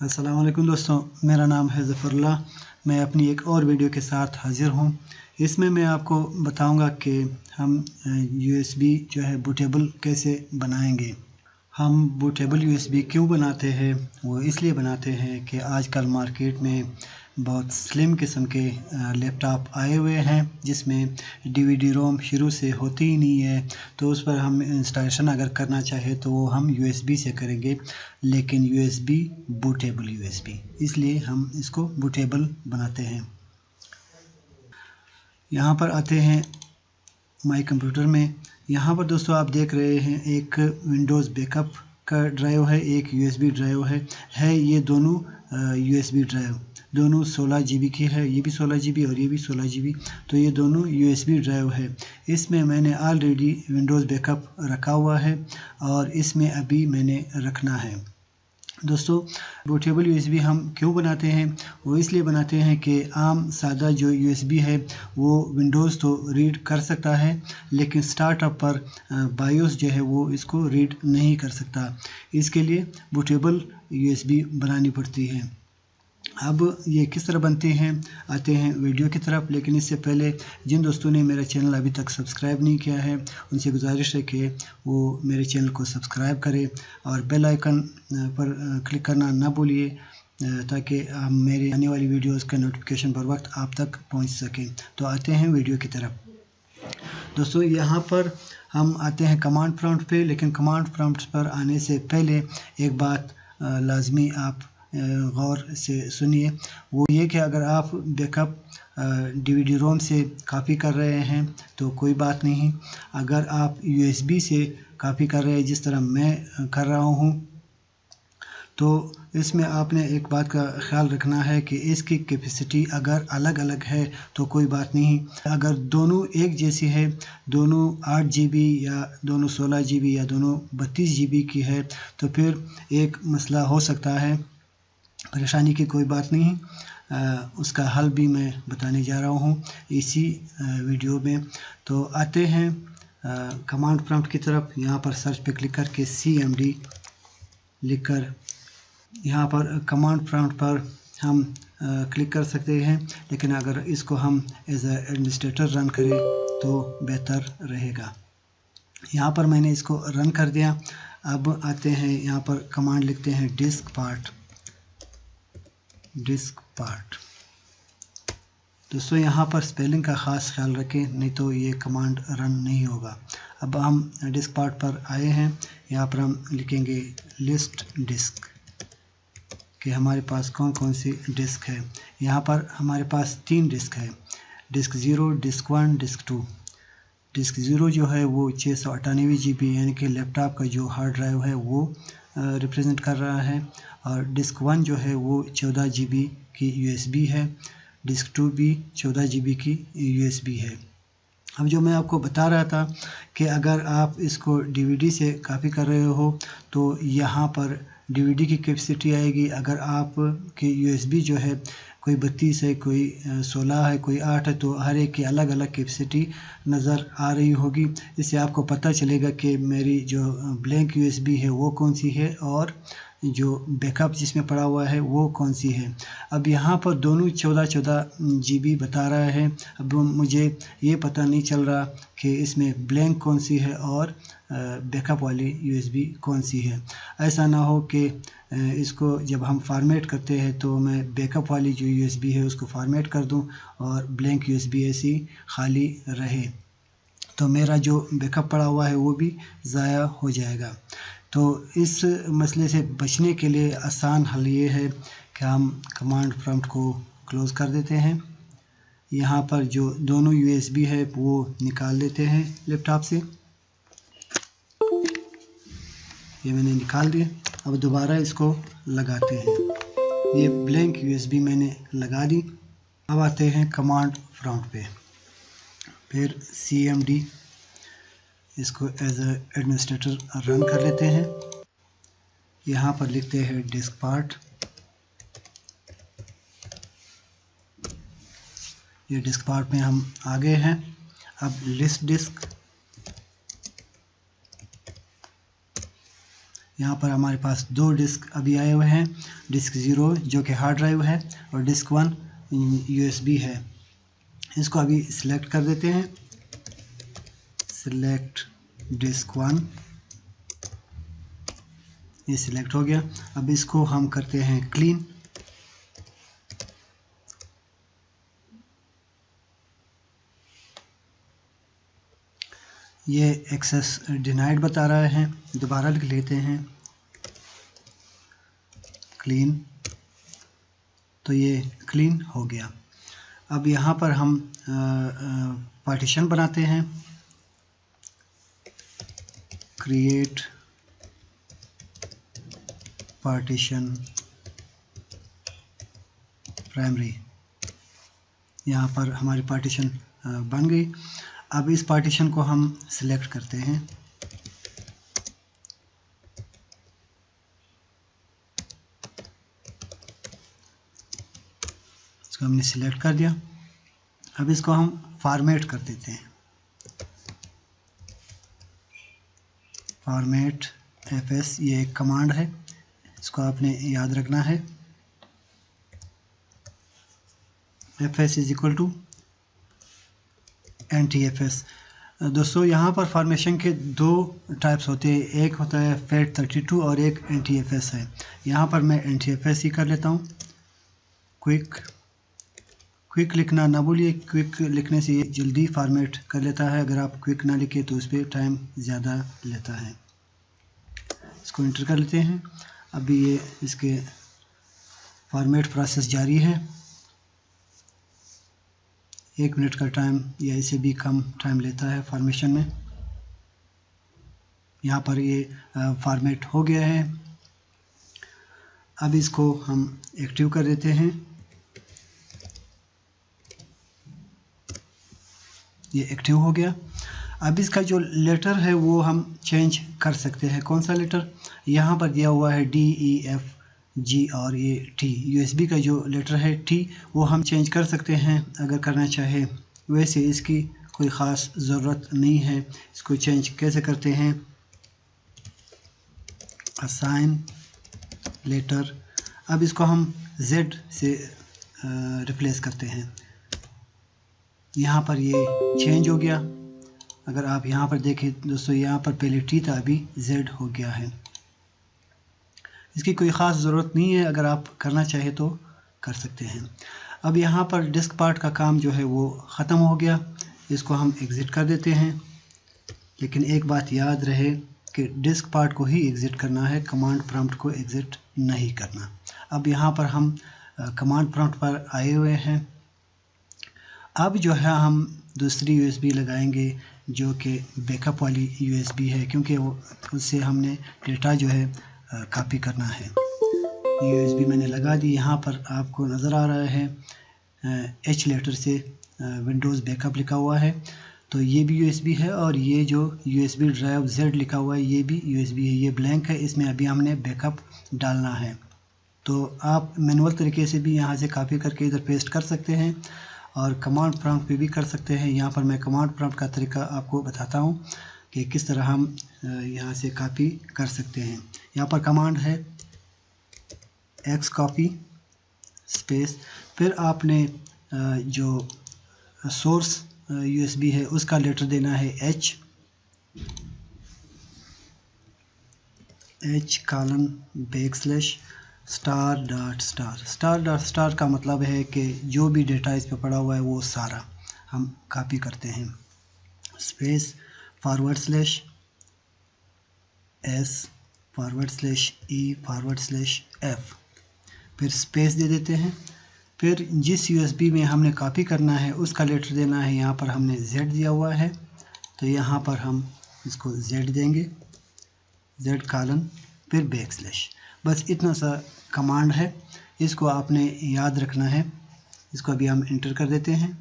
अस्सलाम वालेकुम दोस्तों, मेरा नाम है ज़फ़रुल्लाह। मैं अपनी एक और वीडियो के साथ हाज़िर हूँ। इसमें मैं आपको बताऊँगा कि हम यूएसबी जो है बूटेबल कैसे बनाएंगे। हम बूटेबल यूएसबी क्यों बनाते हैं? वो इसलिए बनाते हैं कि आजकल मार्केट में बहुत स्लिम किस्म के लैपटॉप आए हुए हैं जिसमें डीवीडी रोम शुरू से होती ही नहीं है। तो उस पर हम इंस्टॉलेशन अगर करना चाहे तो वो हम यूएसबी से करेंगे, लेकिन यूएसबी बूटेबल यूएसबी, इसलिए हम इसको बूटेबल बनाते हैं। यहाँ पर आते हैं माई कंप्यूटर में। यहाँ पर दोस्तों आप देख रहे हैं एक विंडोज़ बैकअप का ड्राइव है, एक यूएसबी ड्राइव है ये दोनों यूएसबी ड्राइव दोनों 16 जीबी की है। ये भी 16 जीबी और ये भी 16 जीबी, तो ये दोनों यूएसबी ड्राइव है। इसमें मैंने ऑलरेडी विंडोज़ बैकअप रखा हुआ है और इसमें अभी मैंने रखना है। दोस्तों, बूटेबल यूएसबी हम क्यों बनाते हैं? वो इसलिए बनाते हैं कि आम सादा जो यूएसबी है वो विंडोज़ तो रीड कर सकता है, लेकिन स्टार्टअप पर बायोस जो है वो इसको रीड नहीं कर सकता। इसके लिए बूटेबल यूएसबी बनानी पड़ती है। अब ये किस तरह बनते हैं, आते हैं वीडियो की तरफ। लेकिन इससे पहले जिन दोस्तों ने मेरा चैनल अभी तक सब्सक्राइब नहीं किया है उनसे गुजारिश है कि वो मेरे चैनल को सब्सक्राइब करें और बेल आइकन पर क्लिक करना ना भूलिए, ताकि मेरी आने वाली वीडियोस का नोटिफिकेशन बर वक्त आप तक पहुंच सके। तो आते हैं वीडियो की तरफ। दोस्तों, यहाँ पर हम आते हैं कमांड प्रॉम्प्ट पे, लेकिन कमांड प्रॉम्प्ट पर आने से पहले एक बात लाजमी आप गौर से सुनिए। वो ये कि अगर आप बैकअप डीवीडी रोम से कॉपी कर रहे हैं तो कोई बात नहीं। अगर आप यूएसबी से कॉपी कर रहे हैं जिस तरह मैं कर रहा हूँ, तो इसमें आपने एक बात का ख्याल रखना है कि इसकी कैपेसिटी अगर अलग अलग है तो कोई बात नहीं। अगर दोनों एक जैसी है, दोनों 8 जीबी या दोनों 16 जीबी या दोनों 32 जीबी की है, तो फिर एक मसला हो सकता है। परेशानी की कोई बात नहीं, उसका हल भी मैं बताने जा रहा हूँ इसी वीडियो में। तो आते हैं कमांड प्रॉम्प्ट की तरफ। यहाँ पर सर्च पे क्लिक करके CMD लिखकर यहाँ पर कमांड प्रॉम्प्ट पर हम क्लिक कर सकते हैं, लेकिन अगर इसको हम एज ए एडमिनिस्ट्रेटर रन करें तो बेहतर रहेगा। यहाँ पर मैंने इसको रन कर दिया। अब आते हैं यहाँ पर कमांड लिखते हैं डिस्क पार्ट। दोस्तों, यहाँ पर स्पेलिंग का ख़ास ख्याल रखें, नहीं तो ये कमांड रन नहीं होगा। अब हम डिस्क पार्ट पर आए हैं। यहाँ पर हम लिखेंगे लिस्ट डिस्क कि हमारे पास कौन कौन सी डिस्क है। यहाँ पर हमारे पास 3 डिस्क है, डिस्क 0, डिस्क 1, डिस्क 2। डिस्क 0 जो है वो 698 जीबी यानी कि लैपटॉप का जो हार्ड ड्राइव है वो रिप्रेजेंट कर रहा है, और डिस्क 1 जो है वो 14 जीबी की यूएसबी है। डिस्क 2 भी 14 जीबी की यूएसबी है। अब जो मैं आपको बता रहा था कि अगर आप इसको डीवीडी से कॉपी कर रहे हो तो यहाँ पर डीवीडी की कैपेसिटी आएगी। अगर आप के यूएसबी जो है कोई 32 है, कोई 16 है, कोई 8 है, तो हर एक की अलग अलग कैपेसिटी नज़र आ रही होगी। इससे आपको पता चलेगा कि मेरी जो ब्लैंक यूएसबी है वो कौन सी है और जो बैकअप जिसमें पड़ा हुआ है वो कौन सी है। अब यहाँ पर दोनों 14 जीबी बता रहा है। अब मुझे ये पता नहीं चल रहा कि इसमें ब्लैंक कौन सी है और बैकअप वाली यूएसबी कौन सी है। ऐसा ना हो कि इसको जब हम फॉर्मेट करते हैं तो मैं बैकअप वाली जो यूएसबी है उसको फॉर्मेट कर दूं और ब्लैंक यूएसबी ऐसी खाली रहे, तो मेरा जो बैकअप पड़ा हुआ है वो भी ज़ाया हो जाएगा। तो इस मसले से बचने के लिए आसान हल ये है कि हम कमांड प्रॉम्प्ट को क्लोज़ कर देते हैं। यहाँ पर जो दोनों यूएसबी है वो निकाल देते हैं लैपटॉप से। ये मैंने निकाल दिया। अब दोबारा इसको लगाते हैं। ये ब्लैंक यूएसबी मैंने लगा दी। अब आते हैं कमांड प्रॉम्प्ट पे, फिर CMD इसको एज ए एडमिनिस्ट्रेटर रन कर लेते हैं। यहाँ पर लिखते हैं डिस्क पार्ट। ये डिस्क पार्ट में हम आ गए हैं। अब लिस्ट डिस्क, यहाँ पर हमारे पास 2 डिस्क अभी आए हुए हैं, डिस्क 0 जो कि हार्ड ड्राइव है और डिस्क 1 USB है। इसको अभी सिलेक्ट कर देते हैं, सिलेक्ट डिस्क 1, ये सिलेक्ट हो गया। अब इसको हम करते हैं क्लीन। ये एक्सेस डिनाइड बता रहा है, दोबारा लिख लेते हैं क्लीन, तो ये क्लीन हो गया। अब यहाँ पर हम पार्टीशन बनाते हैं, क्रिएट पार्टीशन प्राइमरी, यहाँ पर हमारी पार्टीशन बन गई। अब इस पार्टीशन को हम सिलेक्ट करते हैं, इसको हमने सिलेक्ट कर दिया। अब इसको हम फॉर्मेट कर देते हैं, फॉर्मेट fs, ये एक कमांड है, इसको आपने याद रखना है। fs is equal to NTFS। दोस्तों यहाँ पर फॉर्मेशन के 2 टाइप्स होते हैं, एक होता है FAT32 और एक NTFS है। यहाँ पर मैं NTFS ही कर लेता हूँ। क्विक लिखना ना भूलिए, क्विक लिखने से ये जल्दी फॉर्मेट कर लेता है, अगर आप क्विक ना लिखे तो उस पर टाइम ज़्यादा लेता है। इसको इंटर कर लेते हैं। अभी ये इसके फॉर्मेट प्रोसेस जारी है, 1 मिनट का टाइम या इससे भी कम टाइम लेता है फॉर्मेशन में। यहाँ पर ये फॉर्मेट हो गया है। अब इसको हम एक्टिव कर देते हैं, ये एक्टिव हो गया। अब इसका जो लेटर है वो हम चेंज कर सकते हैं। कौन सा लेटर? यहाँ पर दिया हुआ है DEFG और ये T, USB का जो लेटर है T, वो हम चेंज कर सकते हैं अगर करना चाहे। वैसे इसकी कोई ख़ास ज़रूरत नहीं है। इसको चेंज कैसे करते हैं? Assign letter. अब इसको हम Z से रिप्लेस करते हैं। यहाँ पर ये चेंज हो गया। अगर आप यहाँ पर देखें दोस्तों, यहाँ पर पहले T था, अभी Z हो गया है। इसकी कोई ख़ास ज़रूरत नहीं है, अगर आप करना चाहे तो कर सकते हैं। अब यहाँ पर डिस्क पार्ट का काम जो है वो ख़त्म हो गया, इसको हम एग्ज़िट कर देते हैं। लेकिन एक बात याद रहे कि डिस्क पार्ट को ही एग्ज़िट करना है, कमांड प्रॉम्प्ट को एग्ज़िट नहीं करना। अब यहाँ पर हम कमांड प्रॉम्प्ट पर आए हुए हैं। अब जो है हम दूसरी USB लगाएंगे जो कि बैकअप वाली USB है, क्योंकि वो उससे हमने डेटा जो है कॉपी करना है। USB मैंने लगा दी। यहाँ पर आपको नज़र आ रहा है H लेटर से विंडोज़ बैकअप लिखा हुआ है, तो ये भी USB है। और ये जो USB ड्राइव Z लिखा हुआ है ये भी USB है। ये ब्लैंक है, इसमें अभी हमने बैकअप डालना है। तो आप मैनुअल तरीके से भी यहाँ से कॉपी करके इधर पेस्ट कर सकते हैं और कमांड प्रॉम्प्ट पे भी कर सकते हैं। यहाँ पर मैं कमांड प्रॉम्प्ट का तरीका आपको बताता हूँ कि किस तरह हम यहाँ से कॉपी कर सकते हैं। यहाँ पर कमांड है X कॉपी स्पेस, फिर आपने जो सोर्स USB है उसका लेटर देना है H :\, स्टार का मतलब है कि जो भी डेटा इस पे पड़ा हुआ है वो सारा हम कॉपी करते हैं। स्पेस /S /E/F, फिर स्पेस दे देते हैं। फिर जिस USB में हमने कॉपी करना है उसका लेटर देना है। यहाँ पर हमने Z दिया हुआ है, तो यहाँ पर हम इसको Z देंगे, Z : फिर \। बस इतना सा कमांड है, इसको आपने याद रखना है। इसको अभी हम इंटर कर देते हैं,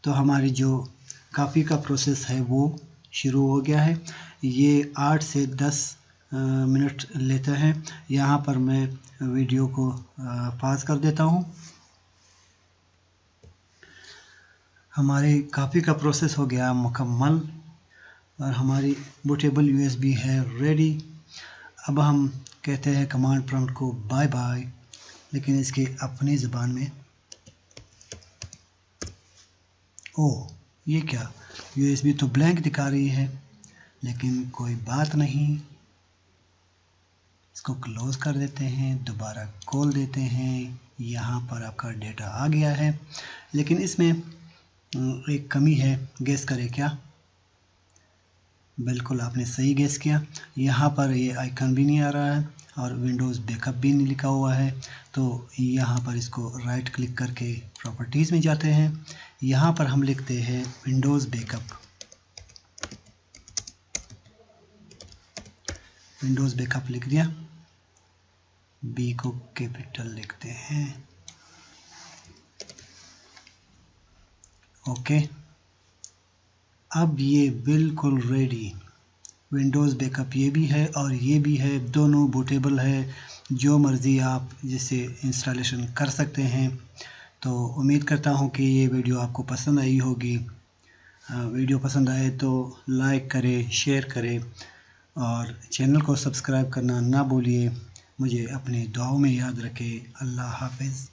तो हमारी जो कॉपी का प्रोसेस है वो शुरू हो गया है। ये 8 से 10 मिनट लेता है। यहाँ पर मैं वीडियो को पॉज कर देता हूँ। हमारी कॉपी का प्रोसेस हो गया मुकम्मल और हमारी बूटेबल USB है रेडी। अब हम कहते हैं कमांड प्रॉम्प्ट को बाय बाय, लेकिन इसके अपनी ज़बान में। ओह, ये क्या, USB तो ब्लैंक दिखा रही है, लेकिन कोई बात नहीं, इसको क्लोज कर देते हैं, दोबारा खोल देते हैं। यहाँ पर आपका डेटा आ गया है, लेकिन इसमें एक कमी है। गेस करें क्या? बिल्कुल आपने सही गेस किया। यहाँ पर ये आइकन भी नहीं आ रहा है और विंडोज़ बैकअप भी नहीं लिखा हुआ है। तो यहाँ पर इसको राइट क्लिक करके प्रॉपर्टीज़ में जाते हैं। यहाँ पर हम लिखते हैं विंडोज़ बैकअप। विंडोज़ बैकअप लिख दिया, बी को कैपिटल लिखते हैं, ओके। अब ये बिल्कुल रेडी, विंडोज़ बैकअप ये भी है और ये भी है, दोनों बूटेबल है। जो मर्ज़ी आप जिससे इंस्टॉलेशन कर सकते हैं। तो उम्मीद करता हूँ कि ये वीडियो आपको पसंद आई होगी। वीडियो पसंद आए तो लाइक करें, शेयर करें और चैनल को सब्सक्राइब करना ना भूलिए। मुझे अपनी दुआओं में याद रखें। अल्लाह हाफ़िज़।